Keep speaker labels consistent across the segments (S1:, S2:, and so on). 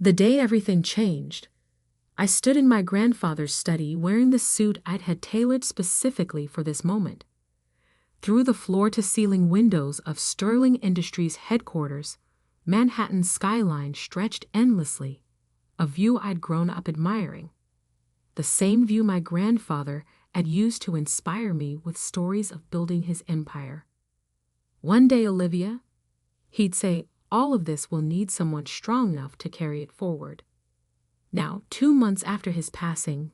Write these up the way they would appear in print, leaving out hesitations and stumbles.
S1: The day everything changed, I stood in my grandfather's study wearing the suit I'd had tailored specifically for this moment. Through the floor-to-ceiling windows of Sterling Industries headquarters, Manhattan's skyline stretched endlessly, a view I'd grown up admiring. The same view my grandfather had used to inspire me with stories of building his empire. "One day, Olivia," he'd say, "all of this will need someone strong enough to carry it forward." Now, 2 months after his passing,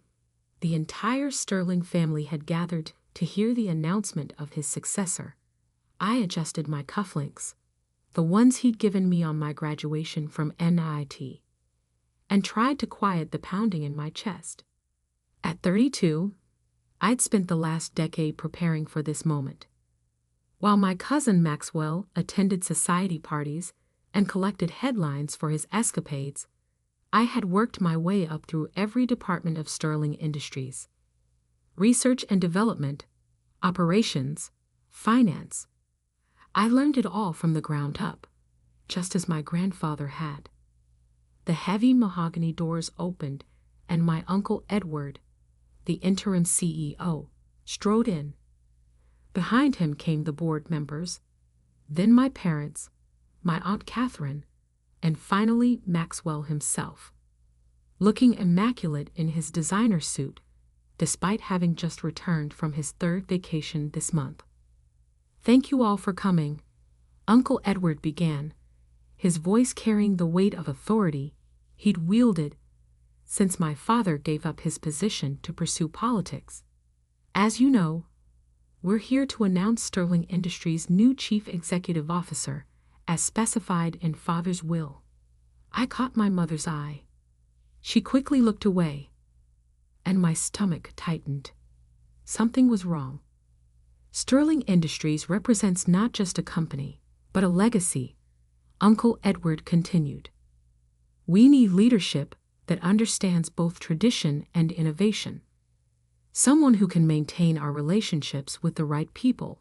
S1: the entire Sterling family had gathered to hear the announcement of his successor. I adjusted my cufflinks, the ones he'd given me on my graduation from NIT, and tried to quiet the pounding in my chest. At 32, I'd spent the last decade preparing for this moment. While my cousin Maxwell attended society parties and collected headlines for his escapades, I had worked my way up through every department of Sterling Industries. Research and development, operations, finance. I learned it all from the ground up, just as my grandfather had. The heavy mahogany doors opened, and my Uncle Edward, the interim CEO, strode in. Behind him came the board members, then my parents, my Aunt Catherine, and finally Maxwell himself, looking immaculate in his designer suit, despite having just returned from his 3rd vacation this month. "Thank you all for coming," Uncle Edward began, his voice carrying the weight of authority he'd wielded since my father gave up his position to pursue politics. "As you know, we're here to announce Sterling Industries' new chief executive officer, as specified in Father's will." I caught my mother's eye. She quickly looked away, and my stomach tightened. Something was wrong. Sterling Industries represents not just a company, but a legacy, Uncle Edward continued. "We need leadership that understands both tradition and innovation. Someone who can maintain our relationships with the right people,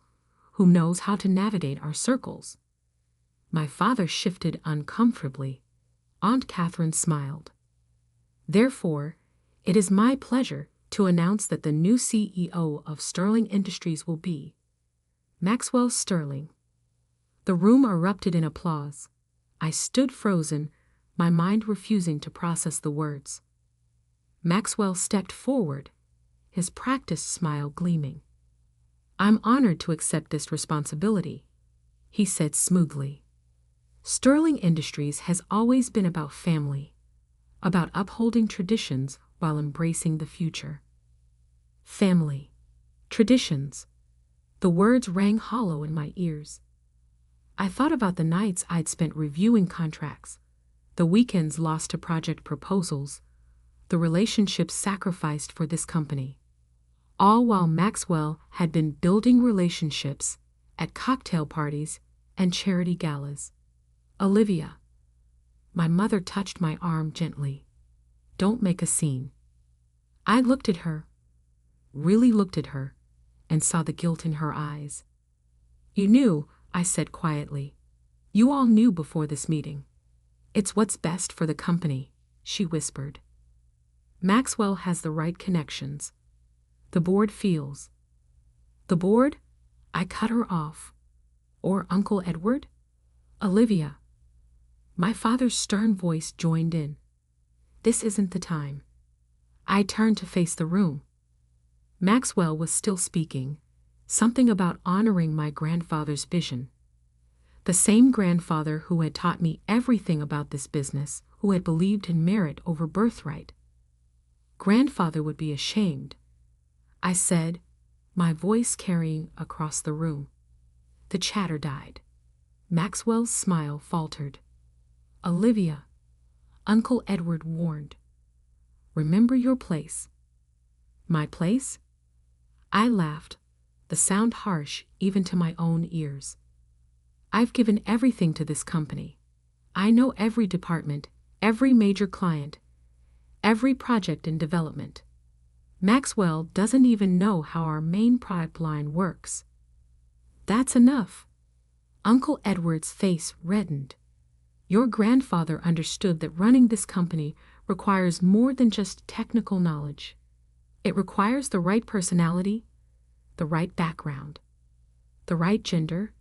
S1: who knows how to navigate our circles." My father shifted uncomfortably. Aunt Catherine smiled. "Therefore, it is my pleasure to announce that the new CEO of Sterling Industries will be Maxwell Sterling." The room erupted in applause. I stood frozen, my mind refusing to process the words. Maxwell stepped forward, his practiced smile gleaming. "I'm honored to accept this responsibility," he said smoothly. "Sterling Industries has always been about family, about upholding traditions while embracing the future." Family. Traditions. The words rang hollow in my ears. I thought about the nights I'd spent reviewing contracts, the weekends lost to project proposals, the relationships sacrificed for this company, all while Maxwell had been building relationships at cocktail parties and charity galas. "Olivia." My mother touched my arm gently. "Don't make a scene." I looked at her, really looked at her, and saw the guilt in her eyes. "You knew," I said quietly. "You all knew before this meeting. It's what's best for the company," she whispered. "Maxwell has the right connections. The board feels." "The board?" I cut her off. "Or Uncle Edward?" "Olivia." My father's stern voice joined in. "This isn't the time." I turned to face the room. Maxwell was still speaking, something about honoring my grandfather's vision. The same grandfather who had taught me everything about this business, who had believed in merit over birthright. Grandfather would be ashamed, I said, my voice carrying across the room. The chatter died. Maxwell's smile faltered. "Olivia," Uncle Edward warned. "Remember your place." "My place?" I laughed, the sound harsh even to my own ears. "I've given everything to this company. I know every department, every major client, every project in development. Maxwell doesn't even know how our main product line works." "That's enough." Uncle Edward's face reddened. Your grandfather understood that running this company requires more than just technical knowledge. It requires the right personality, the right background, the right gender.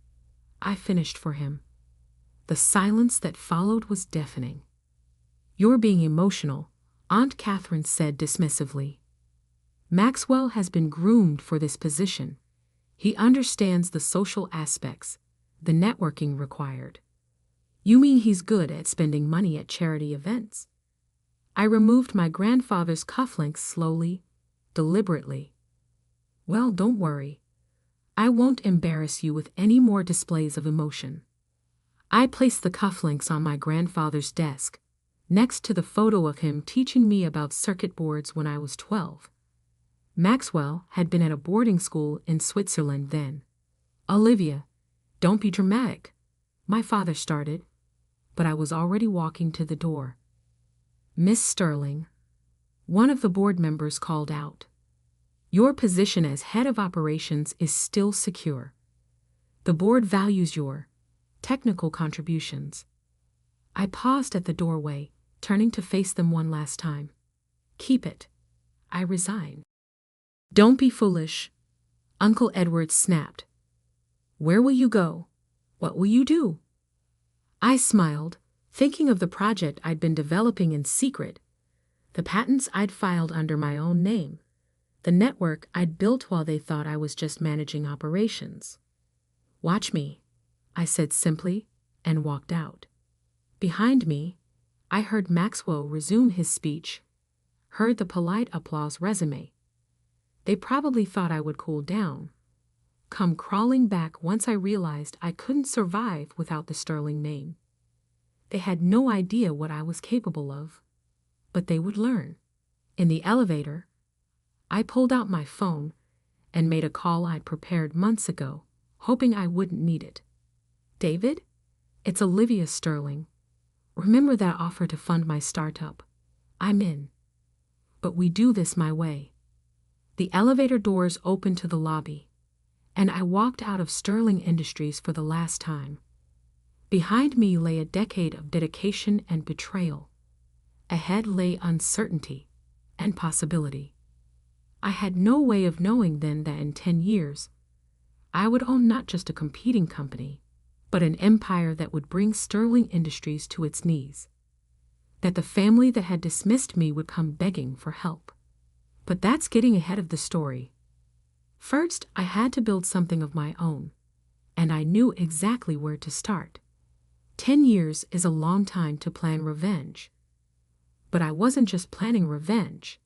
S1: I finished for him. The silence that followed was deafening. You're being emotional, Aunt Catherine said dismissively. Maxwell has been groomed for this position. He understands the social aspects, the networking required. You mean he's good at spending money at charity events? I removed my grandfather's cufflinks slowly, deliberately. Well, don't worry. I won't embarrass you with any more displays of emotion. I placed the cufflinks on my grandfather's desk, next to the photo of him teaching me about circuit boards when I was 12. Maxwell had been at a boarding school in Switzerland then. Olivia, don't be dramatic, my father started, but I was already walking to the door. Miss Sterling, one of the board members called out. Your position as head of operations is still secure. The board values your technical contributions. I paused at the doorway, turning to face them one last time. Keep it. I resign. Don't be foolish, Uncle Edward snapped. Where will you go? What will you do? I smiled, thinking of the project I'd been developing in secret, the patents I'd filed under my own name, the network I'd built while they thought I was just managing operations. Watch me, I said simply, and walked out. Behind me, I heard Maxwell resume his speech, heard the polite applause resume. They probably thought I would cool down, come crawling back once I realized I couldn't survive without the Sterling name. They had no idea what I was capable of, but they would learn. In the elevator, I pulled out my phone and made a call I'd prepared months ago, hoping I wouldn't need it. David? It's Olivia Sterling. Remember that offer to fund my startup? I'm in. But we do this my way. The elevator doors opened to the lobby, and I walked out of Sterling Industries for the last time. Behind me lay a decade of dedication and betrayal. Ahead lay uncertainty and possibility. I had no way of knowing then that in 10 years, I would own not just a competing company, but an empire that would bring Sterling Industries to its knees. That the family that had dismissed me would come begging for help. But that's getting ahead of the story. First, I had to build something of my own, and I knew exactly where to start. 10 years is a long time to plan revenge. But I wasn't just planning revenge.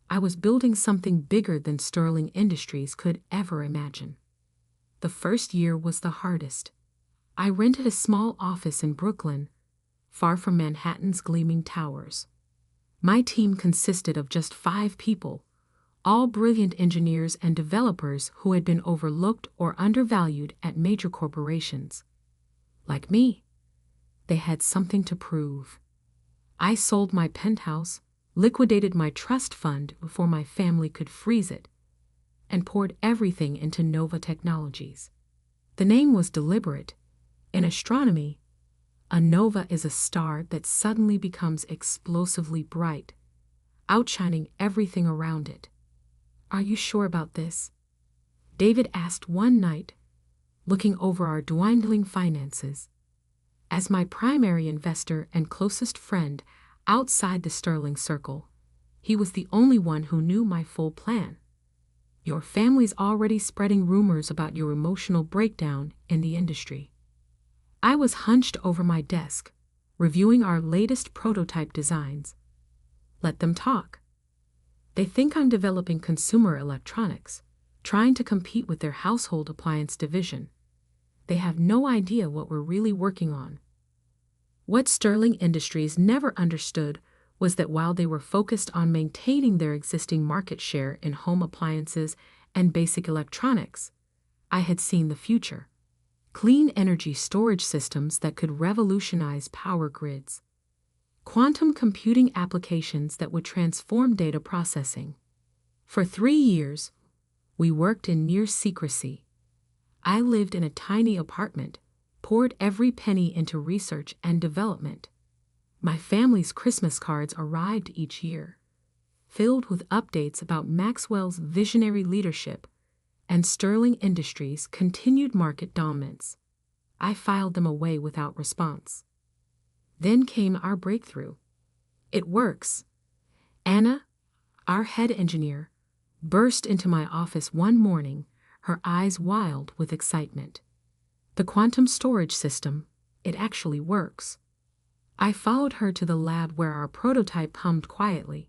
S1: I was building something bigger than Sterling Industries could ever imagine. The first year was the hardest. I rented a small office in Brooklyn, far from Manhattan's gleaming towers. My team consisted of just 5 people, all brilliant engineers and developers who had been overlooked or undervalued at major corporations. Like me, they had something to prove. I sold my penthouse, liquidated my trust fund before my family could freeze it, and poured everything into Nova Technologies. The name was deliberate. In astronomy, a nova is a star that suddenly becomes explosively bright, outshining everything around it. Are you sure about this? David asked one night, looking over our dwindling finances. As my primary investor and closest friend outside the Sterling circle, he was the only one who knew my full plan. Your family's already spreading rumors about your emotional breakdown in the industry. I was hunched over my desk, reviewing our latest prototype designs. Let them talk. They think I'm developing consumer electronics, trying to compete with their household appliance division. They have no idea what we're really working on. What Sterling Industries never understood was that while they were focused on maintaining their existing market share in home appliances and basic electronics, I had seen the future. Clean energy storage systems that could revolutionize power grids. Quantum computing applications that would transform data processing. For 3 years, we worked in near secrecy. I lived in a tiny apartment, poured every penny into research and development. My family's Christmas cards arrived each year, filled with updates about Maxwell's visionary leadership and Sterling Industries' continued market dominance. I filed them away without response. Then came our breakthrough. It works. Anna, our head engineer, burst into my office one morning, her eyes wild with excitement. The quantum storage system, it actually works. I followed her to the lab where our prototype hummed quietly,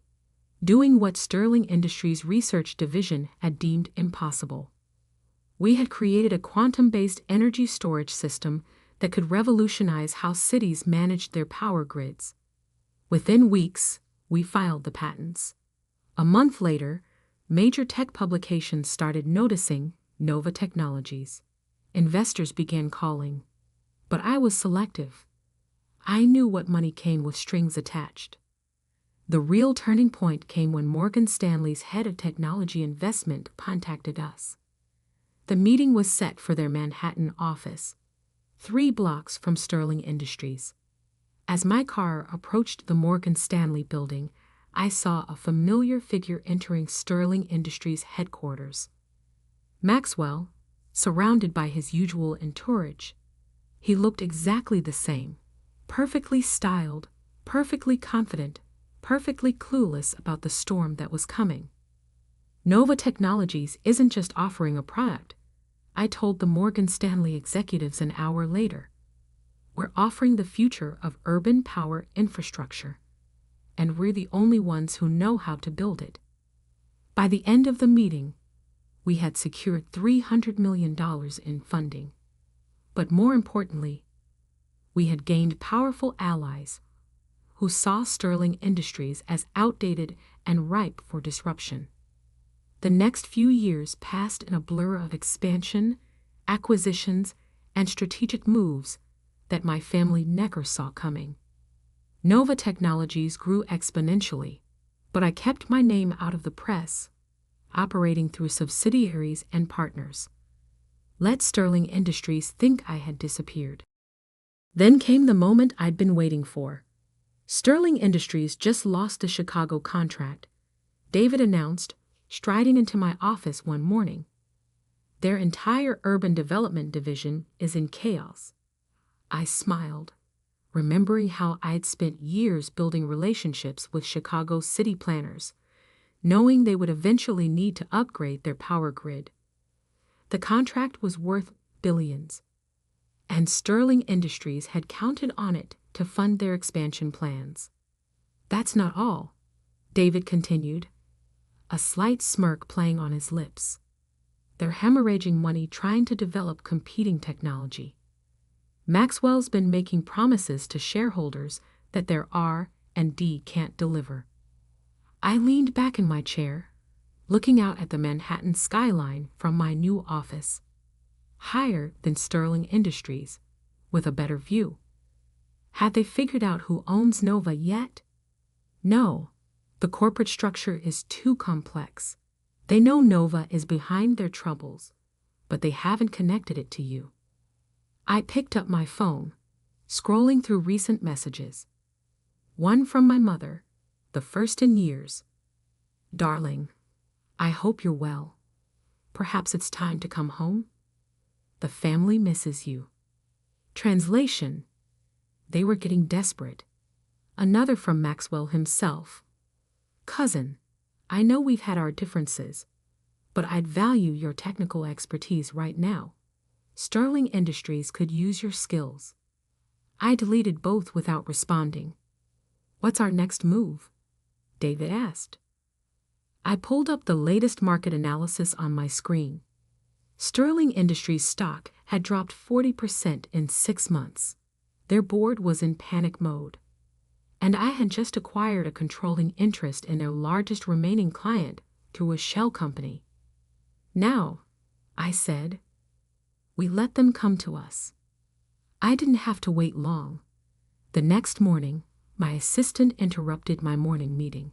S1: doing what Sterling Industries' research division had deemed impossible. We had created a quantum-based energy storage system that could revolutionize how cities managed their power grids. Within weeks, we filed the patents. A month later, major tech publications started noticing Nova Technologies. Investors began calling. But I was selective. I knew what money came with strings attached. The real turning point came when Morgan Stanley's head of technology investment contacted us. The meeting was set for their Manhattan office, 3 blocks from Sterling Industries. As my car approached the Morgan Stanley building, I saw a familiar figure entering Sterling Industries headquarters. Maxwell, surrounded by his usual entourage. He looked exactly the same, perfectly styled, perfectly confident, perfectly clueless about the storm that was coming. Nova Technologies isn't just offering a product, I told the Morgan Stanley executives an hour later. We're offering the future of urban power infrastructure, and we're the only ones who know how to build it. By the end of the meeting, we had secured $300 million in funding. But more importantly, we had gained powerful allies who saw Sterling Industries as outdated and ripe for disruption. The next few years passed in a blur of expansion, acquisitions, and strategic moves that my family never saw coming. Nova Technologies grew exponentially, but I kept my name out of the press, operating through subsidiaries and partners. Let Sterling Industries think I had disappeared. Then came the moment I'd been waiting for. Sterling Industries just lost the Chicago contract, David announced, striding into my office one morning. Their entire urban development division is in chaos. I smiled, remembering how I'd spent years building relationships with Chicago's city planners, knowing they would eventually need to upgrade their power grid. The contract was worth billions, and Sterling Industries had counted on it to fund their expansion plans. That's not all, David continued, a slight smirk playing on his lips. They're hemorrhaging money trying to develop competing technology. Maxwell's been making promises to shareholders that their R&D can't deliver. I leaned back in my chair, looking out at the Manhattan skyline from my new office, higher than Sterling Industries, with a better view. Had they figured out who owns Nova yet? No, the corporate structure is too complex. They know Nova is behind their troubles, but they haven't connected it to you. I picked up my phone, scrolling through recent messages. One from my mother, the first in years. Darling, I hope you're well. Perhaps it's time to come home? The family misses you. Translation: they were getting desperate. Another from Maxwell himself. Cousin, I know we've had our differences, but I'd value your technical expertise right now. Sterling Industries could use your skills. I deleted both without responding. What's our next move? David asked. I pulled up the latest market analysis on my screen. Sterling Industries stock had dropped 40% in 6 months. Their board was in panic mode. And I had just acquired a controlling interest in their largest remaining client through a shell company. Now, I said, we let them come to us. I didn't have to wait long. The next morning, my assistant interrupted my morning meeting.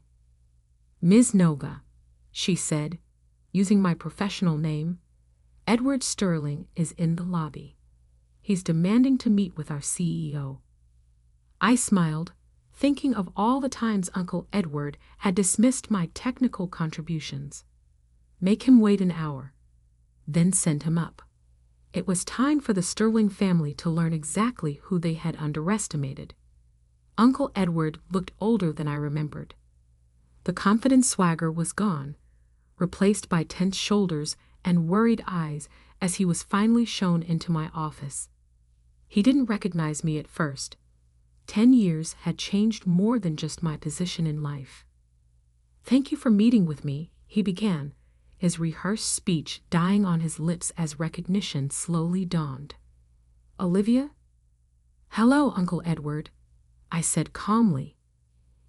S1: Ms. Nova, she said, using my professional name, Edward Sterling is in the lobby. He's demanding to meet with our CEO. I smiled, thinking of all the times Uncle Edward had dismissed my technical contributions. Make him wait an hour, then send him up. It was time for the Sterling family to learn exactly who they had underestimated. Uncle Edward looked older than I remembered. The confident swagger was gone, replaced by tense shoulders and worried eyes as he was finally shown into my office. He didn't recognize me at first. 10 years had changed more than just my position in life. "Thank you for meeting with me," he began, his rehearsed speech dying on his lips as recognition slowly dawned. "Olivia?" "Hello, Uncle Edward," I said calmly,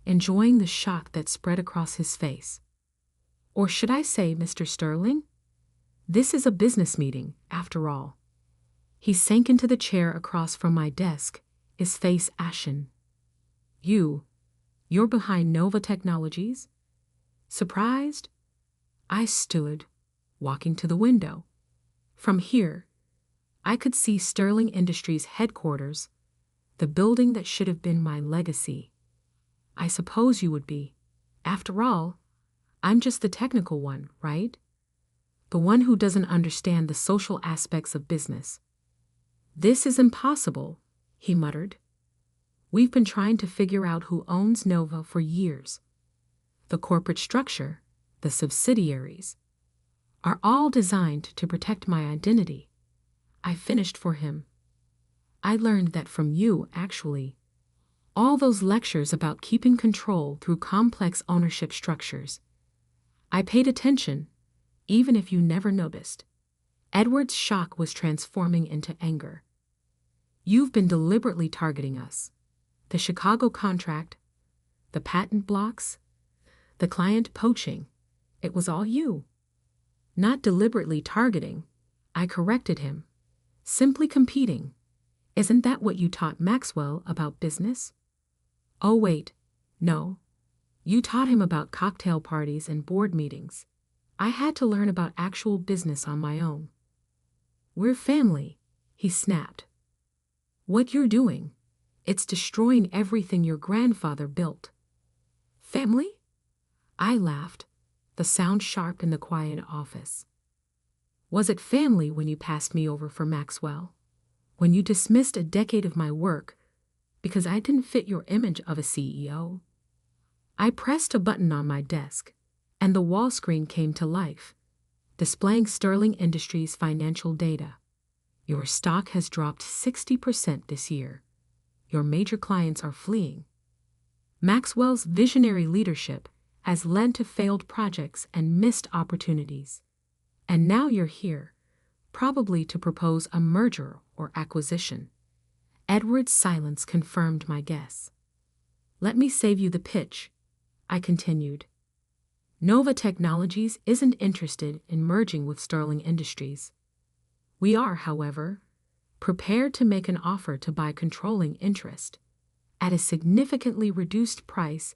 S1: enjoying the shock that spread across his face. "Or should I say, Mr. Sterling? This is a business meeting, after all." He sank into the chair across from my desk, his face ashen. You're behind Nova Technologies?" Surprised? I stood, walking to the window. From here, I could see Sterling Industries headquarters, the building that should have been my legacy. "I suppose you would be. After all, I'm just the technical one, right? The one who doesn't understand the social aspects of business." "This is impossible," he muttered. "We've been trying to figure out who owns Nova for years. The corporate structure, the subsidiaries, are all designed to protect my identity." I finished for him. "I learned that from you, actually. All those lectures about keeping control through complex ownership structures. I paid attention, even if you never noticed." Edward's shock was transforming into anger. "You've been deliberately targeting us. The Chicago contract, the patent blocks, the client poaching. It was all you." "Not deliberately targeting," I corrected him. "Simply competing. Isn't that what you taught Maxwell about business?" "Oh wait, no. You taught him about cocktail parties and board meetings. I had to learn about actual business on my own." "We're family," he snapped. "What you're doing, it's destroying everything your grandfather built." "Family?" I laughed, the sound sharp in the quiet office. "Was it family when you passed me over for Maxwell? When you dismissed a decade of my work because I didn't fit your image of a CEO?" I pressed a button on my desk, and the wall screen came to life, displaying Sterling Industries' financial data. "Your stock has dropped 60% this year. Your major clients are fleeing. Maxwell's visionary leadership has led to failed projects and missed opportunities. And now you're here, probably to propose a merger or acquisition." Edward's silence confirmed my guess. "Let me save you the pitch," I continued. "Nova Technologies isn't interested in merging with Sterling Industries. We are, however, prepared to make an offer to buy controlling interest at a significantly reduced price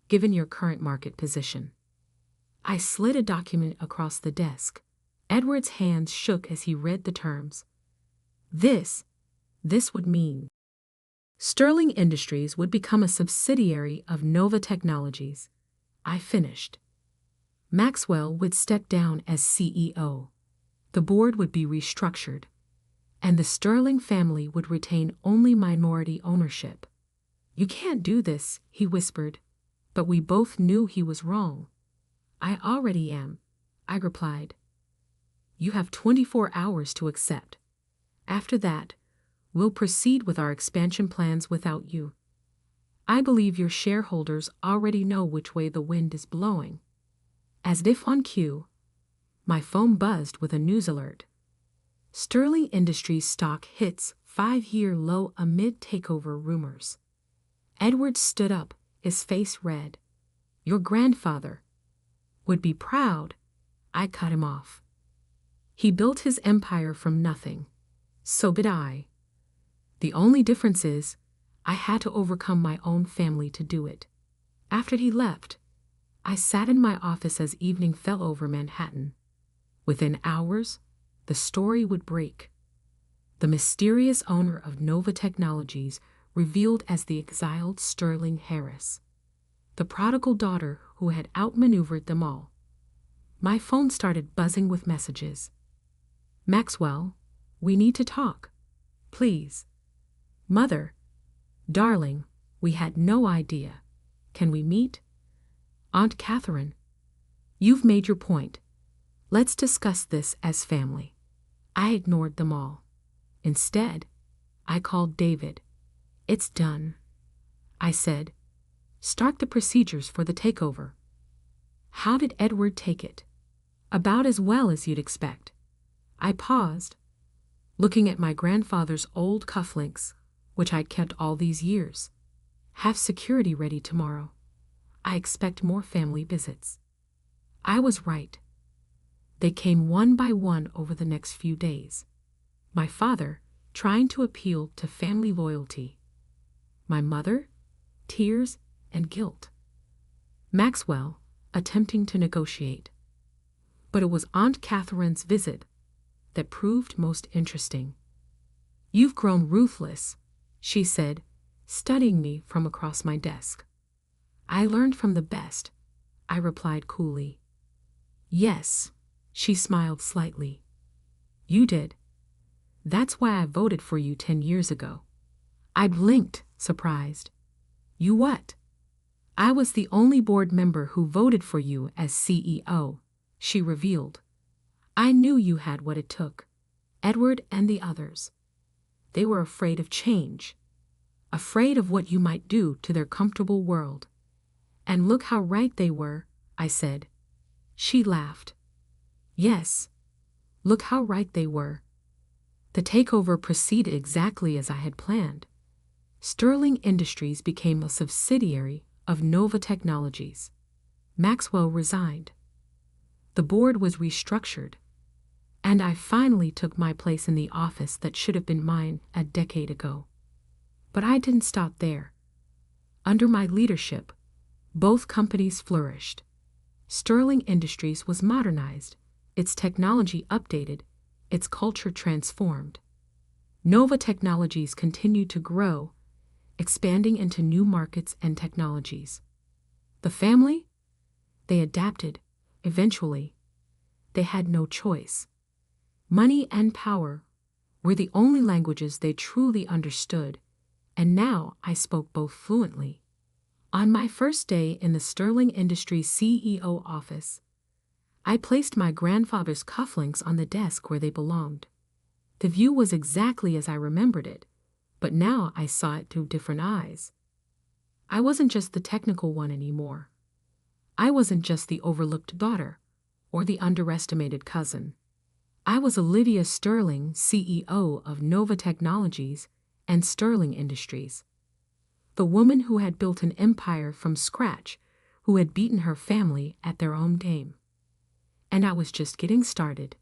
S1: given your current market position." I slid a document across the desk. Edward's hands shook as he read the terms. This would mean Sterling Industries would become a subsidiary of Nova Technologies. I finished. Maxwell would step down as CEO. The board would be restructured, and the Sterling family would retain only minority ownership. "You can't do this," he whispered, but we both knew he was wrong. "I already am," I replied. "You have 24 hours to accept. After that, we'll proceed with our expansion plans without you. I believe your shareholders already know which way the wind is blowing." As if on cue, my phone buzzed with a news alert. Sterling Industries stock hits 5-year low amid takeover rumors. Edward stood up, his face red. "Your grandfather would be proud." I cut him off. "He built his empire from nothing. So did I. The only difference is I had to overcome my own family to do it." After he left, I sat in my office as evening fell over Manhattan. Within hours, the story would break. the mysterious owner of Nova Technologies revealed as the exiled Sterling Harris, the prodigal daughter who had outmaneuvered them all. My phone started buzzing with messages. "Maxwell, we need to talk. Please." "Mother, darling, we had no idea. Can we meet?" "Aunt Catherine, you've made your point. Let's discuss this as family." I ignored them all. Instead, I called David. "It's done," I said. "Start the procedures for the takeover." "How did Edward take it?" "About as well as you'd expect." I paused, looking at my grandfather's old cufflinks, which I'd kept all these years. "Have security ready tomorrow. I expect more family visits." I was right. They came one by one over the next few days. My father, trying to appeal to family loyalty. My mother, tears and guilt. Maxwell, attempting to negotiate. But it was Aunt Catherine's visit that proved most interesting. "You've grown ruthless," she said, studying me from across my desk. "I learned from the best," I replied coolly. "Yes," she smiled slightly. "You did. That's why I voted for you 10 years ago." I blinked, surprised. "You what?" "I was the only board member who voted for you as CEO," she revealed. "I knew you had what it took. Edward and the others. They were afraid of change, afraid of what you might do to their comfortable world. And look how right they were," I said. She laughed. "Yes, look how right they were." The takeover proceeded exactly as I had planned. Sterling Industries became a subsidiary of Nova Technologies. Maxwell resigned. The board was restructured, and I finally took my place in the office that should have been mine a decade ago. But I didn't stop there. Under my leadership, both companies flourished. Sterling Industries was modernized, its technology updated, its culture transformed. Nova Technologies continued to grow, expanding into new markets and technologies. The family? They adapted, eventually. They had no choice. Money and power were the only languages they truly understood, and now I spoke both fluently. On my first day in the Sterling Industries CEO office, I placed my grandfather's cufflinks on the desk where they belonged. The view was exactly as I remembered it, but now I saw it through different eyes. I wasn't just the technical one anymore. I wasn't just the overlooked daughter or the underestimated cousin. I was Olivia Sterling, CEO of Nova Technologies and Sterling Industries. The woman who had built an empire from scratch, who had beaten her family at their own game. And I was just getting started.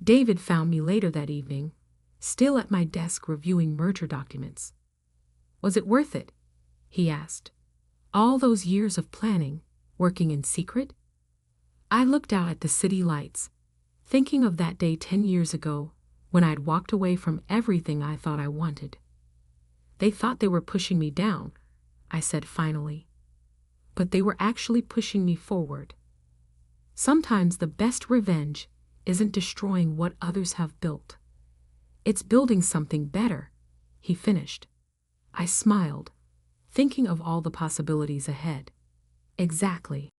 S1: David found me later that evening, still at my desk reviewing merger documents. "Was it worth it?" he asked. "All those years of planning, working in secret?" I looked out at the city lights, thinking of that day 10 years ago when I'd walked away from everything I thought I wanted. "They thought they were pushing me down," I said finally. "But they were actually pushing me forward." Sometimes the best revenge isn't destroying what others have built. It's building something better, he finished. I smiled, thinking of all the possibilities ahead. Exactly.